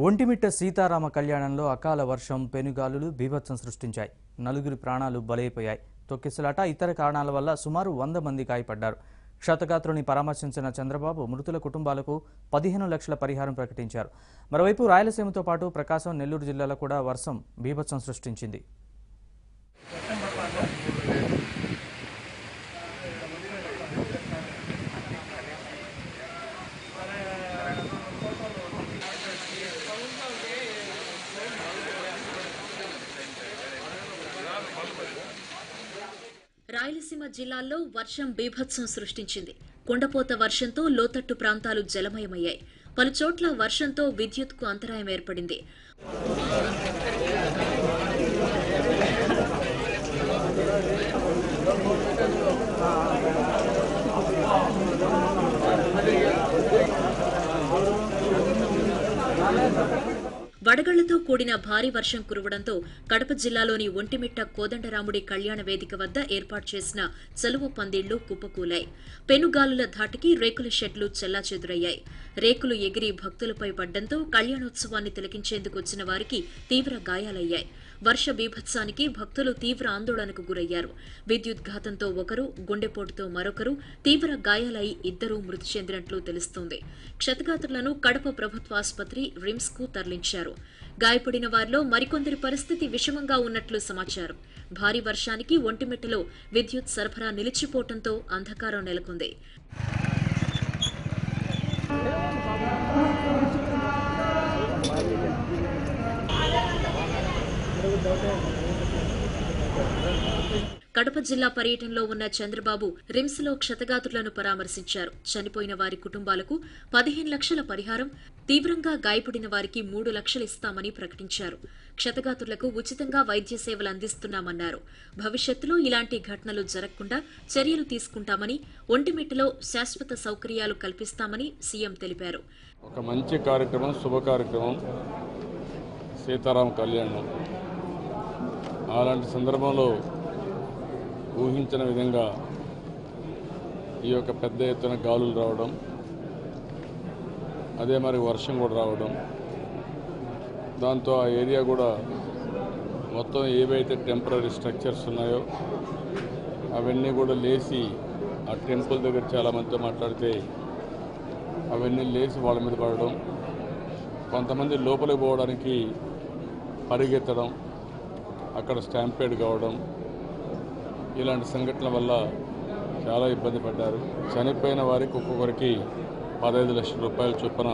ఒంటిమిట్ట సీతారామ కళ్యాణంలో అకాల వర్షం పెనుగాలులు బీభత్సం సృష్టించాయి. నలుగురి ప్రాణాలు బలైపోయాయి. తొక్కిసలాట ఇతర కారణాల వల్ల సుమారు 100 మంది గాయపడ్డారు. క్షతగాత్రుని పరామర్శించిన చంద్రబాబు మృతుల కుటుంబాలకు 15 లక్షల పరిహారం ప్రకటించారు. మరోవైపు రాయలసీమతో పాటు ప్రకాశం, నెల్లూరు జిల్లాలో కూడా వర్షం బీభత్సం సృష్టించింది. రాయలసీమ జిల్లాల్లో వర్షం బీభత్సం సృష్టించింది. కుండపోత వర్షంతో లోతట్టు ప్రాంతాలు జలమయమయ్యాయి. పలుచోట్ల వర్షంతో విద్యుత్కు అంతరాయం ఏర్పడింది. వడగళ్లతో కూడిన భారీ వర్షం కురవడంతో కడప జిల్లాలోని ఒంటిమిట్ట కోదండరాముడి కళ్యాణ వేదిక వద్ద ఏర్పాటు చేసిన చలువ పందిళ్లు కుప్పకూలాయి. పెనుగాలుల ధాటికి రేకుల షెడ్లు చెల్లాచెదురయ్యాయి. రేకులు ఎగిరి భక్తులపై పడ్డంతో కళ్యాణోత్సవాన్ని తిలకించేందుకు వచ్చిన వారికి తీవ్ర గాయాలయ్యాయి. వర్ష బీభత్సానికి భక్తులు తీవ్ర ఆందోళనకు గురయ్యారు. విద్యుద్ఘాతంతో ఒకరు, గుండెపోటుతో మరొకరు, తీవ్ర గాయాలై ఇద్దరూ మృతి చెందినట్లు తెలుస్తోంది. క్షతగాత్రులను కడప ప్రభుత్వ ఆసుపత్రి రిమ్స్ కు తరలించారు. గాయపడిన వారిలో మరికొందరి పరిస్థితి విషమంగా ఉన్నట్లు సమాచారం. భారీ వర్షానికి ఒంటిమిట్టలో విద్యుత్ సరఫరా నిలిచిపోవడంతో అంధకారం నెలకొంది. కడప జిల్లా పర్యటనలో ఉన్న చంద్రబాబు రిమ్స్ లో క్షతగాత్రులను పరామర్శించారు. చనిపోయిన వారి కుటుంబాలకు 15 లక్షల పరిహారం, తీవ్రంగా గాయపడిన వారికి 3 లక్షలు ఇస్తామని ప్రకటించారు. క్షతగాత్రులకు ఉచితంగా వైద్య సేవలు అందిస్తున్నామన్నారు. భవిష్యత్తులో ఇలాంటి ఘటనలు జరగకుండా చర్యలు తీసుకుంటామని, ఒంటిమిట్టలో శాశ్వత సౌకర్యాలు కల్పిస్తామని సీఎం తెలిపారు. ఒక మంచి కార్యక్రమం, శుభ కార్యక్రమం సీతారామ కళ్యాణం. అలాంటి సందర్భంలో ఊహించిన విధంగా ఈ యొక్క పెద్ద ఎత్తున గాలులు రావడం, అదే మరి వర్షం కూడా రావడం, దాంతో ఆ ఏరియా కూడా మొత్తం ఏవైతే టెంపరీ స్ట్రక్చర్స్ ఉన్నాయో అవన్నీ కూడా లేచి ఆ టెంపుల్ దగ్గర చాలామందితో మాట్లాడితే అవన్నీ లేచి వాళ్ళ మీద పడడం, కొంతమంది లోపలికి పోవడానికి పరిగెత్తడం, అక్కడ స్టాంపేడ్ కావడం, ఇలాంటి సంఘటనల వల్ల చాలా ఇబ్బంది పడ్డారు. చనిపోయిన వారికి ఒక్కొక్కరికి 15 లక్షల రూపాయల చొప్పున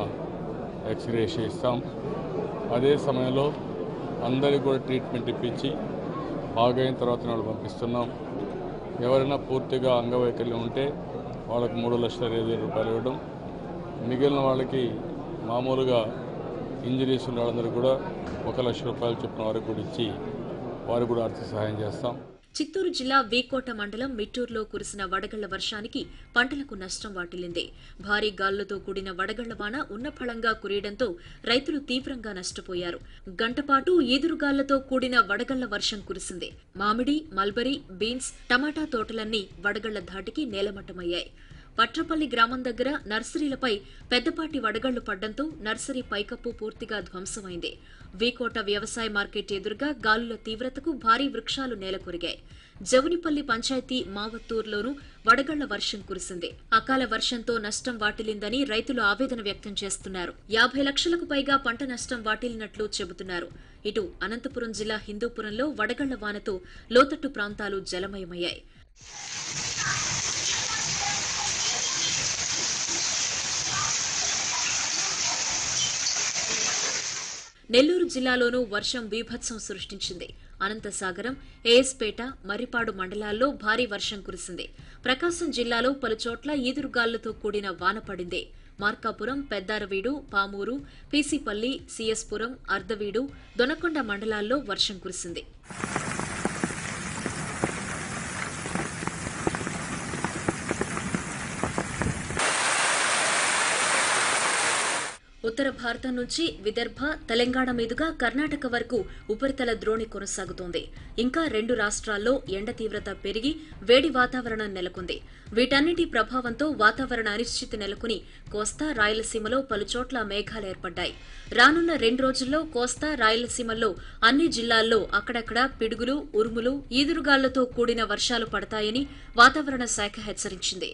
ఎక్స్గ్రేషియా ఇస్తాం. అదే సమయంలో అందరికీ కూడా ట్రీట్మెంట్ ఇప్పించి బాగైన తర్వాత వాళ్ళు పంపిస్తున్నాం. ఎవరైనా పూర్తిగా అంగవైకల్యం ఉంటే వాళ్ళకి 3,25,000 రూపాయలు ఇవ్వడం, మిగిలిన వాళ్ళకి మామూలుగా ఇంజరీస్ ఉన్న వాళ్ళందరికీ కూడా 1 లక్ష రూపాయల చొప్పున వారికి కూడా ఇచ్చి వారికి కూడా ఆర్థిక సహాయం చేస్తాం. చిత్తూరు జిల్లా వీకోట మండలం మిట్టూరులో కురిసిన వడగళ్ల వర్షానికి పంటలకు నష్టం వాటిల్లింది. భారీ గాలులతో కూడిన వడగళ్ల వాన ఉన్నఫళంగా కురియడంతో రైతులు తీవ్రంగా నష్టపోయారు. గంటపాటు ఈదురుగాళ్లతో కూడిన వడగళ్ల వర్షం కురిసింది. మామిడి, మల్బరీ, బీన్స్, టమాటా తోటలన్నీ వడగళ్ల ధాటికి నేలమట్టమయ్యాయి. వట్రపల్లి గ్రామం దగ్గర నర్సరీలపై పెద్దపాటి వడగళ్లు పడ్డంతో నర్సరీ పైకప్పు పూర్తిగా ధ్వంసమైంది. వీకోట వ్యవసాయ మార్కెట్ ఎదురుగా గాలుల తీవ్రతకు భారీ వృక్షాలు నేలకొరిగాయి. జవునిపల్లి పంచాయతీ మావత్తూరులోనూ వడగళ్ల వర్షం కురిసింది. అకాల వర్షంతో నష్టం వాటిల్లిందని రైతులు ఆవేదన వ్యక్తం చేస్తున్నారు. 50 లక్షలకు పైగా పంట నష్టం వాటిల్లినట్లు చెబుతున్నారు. ఇటు అనంతపురం జిల్లా హిందూపురంలో వడగళ్ల వానతో లోతట్టు ప్రాంతాలు జలమయమయ్యాయి. నెల్లూరు జిల్లాలోనూ వర్షం బీభత్సం సృష్టించింది. అనంతసాగరం, ఏఎస్పేట, మర్రిపాడు మండలాల్లో భారీ వర్షం కురిసింది. ప్రకాశం జిల్లాలో పలుచోట్ల ఈదురుగాళ్లతో కూడిన వాన పడింది. మార్కాపురం, పెద్దారవీడు, పామూరు, పీసీపల్లి, సిఎస్పురం, అర్ధవీడు, దొనకొండ మండలాల్లో వర్షం కురిసింది. ఉత్తర భారతం నుంచి విదర్భ, తెలంగాణ మీదుగా కర్ణాటక వరకు ఉపరితల ద్రోణి కొనసాగుతోంది. ఇంకా 2 రాష్ట్రాల్లో ఎండ తీవ్రత పెరిగి వేడి వాతావరణం నెలకొంది. వీటన్నింటి ప్రభావంతో వాతావరణ అనిశ్చితి నెలకొని కోస్తా, రాయలసీమలో పలుచోట్ల మేఘాలు ఏర్పడ్డాయి. రానున్న 2 రోజుల్లో కోస్తా, రాయలసీమల్లో అన్ని జిల్లాల్లో అక్కడక్కడ పిడుగులు, ఉరుములు, ఈదురుగాళ్లతో కూడిన వర్షాలు పడతాయని వాతావరణ శాఖ హెచ్చరించింది.